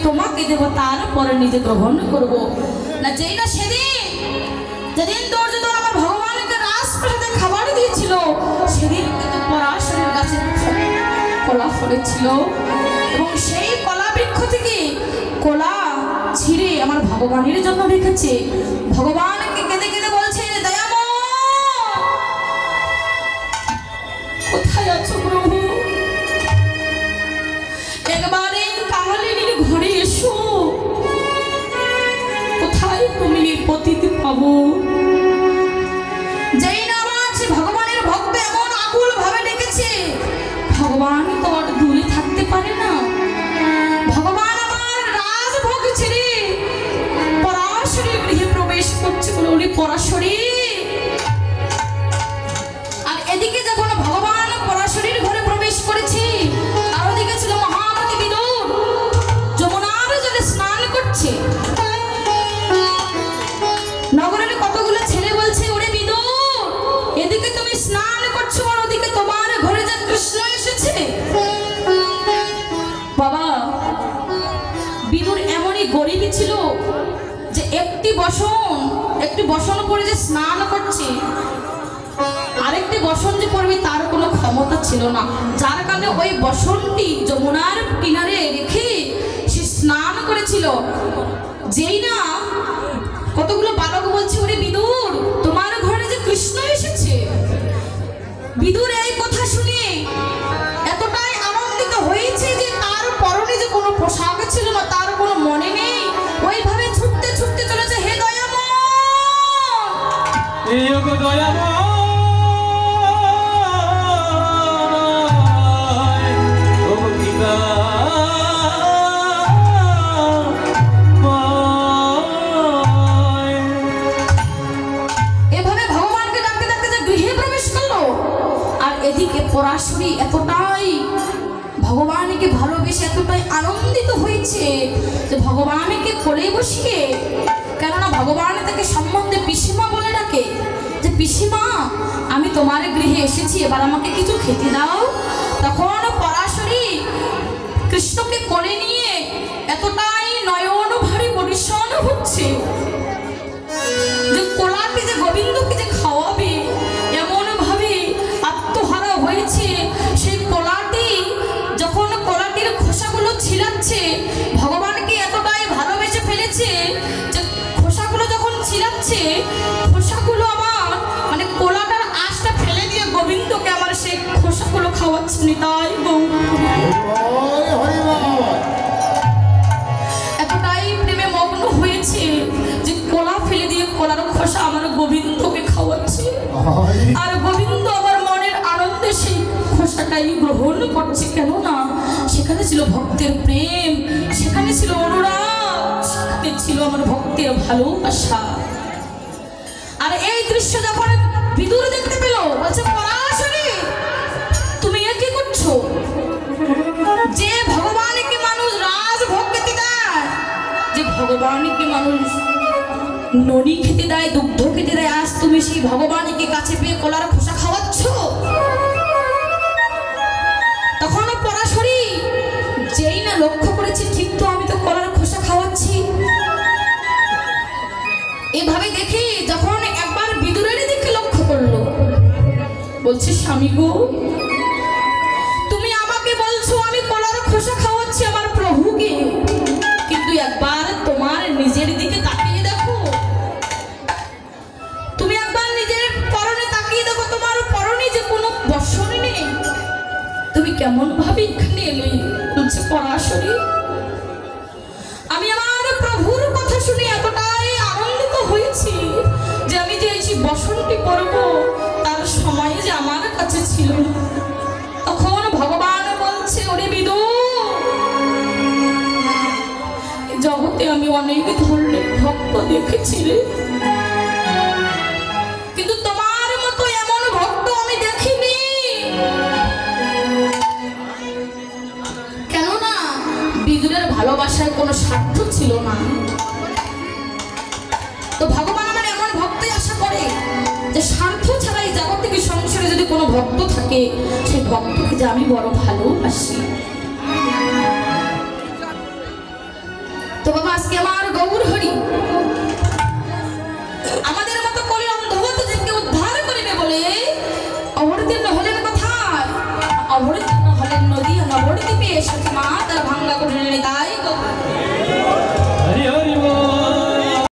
তোমাকে দেব, তারপরে নিজে গ্রহণ করব না। যেই না সেদিন যেদিন দুর্যোধন আমার ভগবানকে রাজপ্রাসাদে খাবার দিয়েছিল, সেদিন কিন্তু পরাশরের গাছে কলা ফলেছিল এবং সেই কলা বৃক্ষ থেকে কলা ছিঁড়ে আমার ভগবানের জন্য রেখেছে। ভগবানকে কেঁদে কেঁদে বলছে, দয়াময় কোথায় আছো প্রভু? একবারে কাঙালিনীর ঘরে এসো, কোথায় তুমি এই পতিত পাবো? যেই না আমার ভগবানের ভক্ত এমন আকুল ভাবে ডেকেছে, ভগবান তো আর দূরে থাকতে পারে না। ভগবান আমার রাজভোগ ছেড়ে পরাশরীর গৃহে প্রবেশ করছে বলে উনি পরাশরী। আর এদিকে যখন ভগবান পরাশরীর ঘরে প্রবেশ করেছে, আর ওদিকে ছিল মহামতি বিদুর যমুনার জলে স্নান করছে। নগরের কতগুলো ছেলে বলছে, ওরে বিদুর, এদিকে তুমি স্নান করছো আর ওদিকে তোমার ঘরে যে কৃষ্ণ এসেছে। বাবা, বিদুর এমনই গরিবী ছিল যে একটি বসন পরে যে স্নান করছে, আরেকটি বসন যে পড়বে তার কোনো ক্ষমতা ছিল না। যার কারণে ওই বসনটি যমুনার কিনারে রেখে সে স্নান করেছিল। যেই না কতগুলো বালক বলছে, ওরে বিদুর, তোমার ঘরে যে কৃষ্ণ এসেছে। বিদুর এই কথা শুনে এতটাই আনন্দিত হয়েছে যে তার পরনে যে কোনো পোশাক ছিল না, তার কোনো মনে নেই। ওইভাবে ছুটতে ছুটতে চলেছে, হে দয়াময়, এই গো দয়াময়, ও পিতা এভাবে ভগবানকে ডাকতে ডাকতে যে গৃহে প্রবেশ করলো। আর এদিকে পরাশরী এতটাই ভগবানকে ভালোবেসে এতটাই আনন্দিত হয়েছে যে ভগবানকে কোলে বসিয়ে, কেননা ভগবান তাকে সম্বন্ধে পিসিমা বলে ডাকে, যে পিসিমা আমি তোমার গৃহে এসেছি, এবার আমাকে কিছু খেতে দাও। তখন পরাশরী কৃষ্ণকে কোলে নিয়ে এতটাই নয়ন ভারী পরিচ্ছন্ন হচ্ছে যে কোলাটি যে গোবিন্দকে যে খাওয়াবে এমন ভাবে আত্মহারা হয়েছে। সেই কোলাটি যখন কোলাটির খোসাগুলো ছিলাচ্ছে, ভগবানকে এতটাই ভালোবেসে ফেলেছে যে খোসাগুলো যখন ছিলাচ্ছে, খোসাগুলো আমার মানে কোলাটার আঁশটা ফেলে দিয়ে গোবিন্দকে আমার সেই খোসাগুলো খাওয়াচ্ছে। নিতাই গৌর, এতটাই প্রেমে মগ্ন হয়েছে যে কোলা ফেলে দিয়ে কোলার খোসা আমার গোবিন্দকে খাওয়াচ্ছে। আর গোবিন্দ আমার মনের আনন্দে সেই খোসাটাই গ্রহণ করছে। কেননা সেখানে ছিল ভক্তের প্রেম, সেখানে ছিল অনুরাগ, সেখানে ছিল আমার ভক্তের ভালোবাসা। আর এই দৃশ্য যখন বিদুর দেখতে পেল, বলছে, পরাশরী তুমি এ কি করছো? যে ভগবানকে মানুষ রাজভোগ খেতে দেয়, যে ভগবানকে মানুষ ননি খেতে দেয়, দুগ্ধ খেতে দেয়, আজ তুমি সেই ভগবানকে কাছে পেয়ে কলার খোসা খাওয়াচ্ছ। তখন পরাশরী যেই না লক্ষ্য করেছে, ঠিক তো আমি তো কলার খোসা খাওয়াচ্ছি। এভাবে দেখি যখন একবার বিদুরের দিকে লক্ষ্য করলো, বলছে, স্বামী গো, তুমি আমাকে বলছো আমি কলার খোসা খাওয়াচ্ছি আমার প্রভুকে, কিন্তু একবার তোমার নিজের দিকে তাকিয়ে দেখো, তুমি একবার নিজের পরনে তাকিয়ে দেখো, তোমার পরনে যে কোনো বসন নেই, তুমি কেমন ভাবে এখানে এলে? বলছে, পরাশরী আমি আমার প্রভুর কথা শুনে এতটাই আনন্দিত হয়েছি যে আমি যে এই বসনটি করব তার সময় যে আমার কাছে ছিল না। তখন ভগবান বলছে, ওরে বিদুর, জগতে আমি অনেক ধরনের ভক্ত দেখেছি রে, কিন্তু তোমার মতো এমন ভক্ত আমি দেখিনি। কেননা বিদুরের ভালোবাসায় কোনো স্বার্থ ছিল না। তো ভগবান আমার এমন ভক্তই আশা করে যে স্বার্থ ছাড়াই জাগতিক সংসারে যদি কোনো ভক্ত থাকে, সেই ভক্তকে যে আমি বড় ভালোবাসি। তো বাবা আজকে আমার গৌর হরি আমাদের মতো করে অন্ধভক্তদেরকে উদ্ধার করিবে বলে অবতীর্ণ হলেন কোথায়? অবতীর্ণ হলেন নদী নবদ্বীপে সতীমা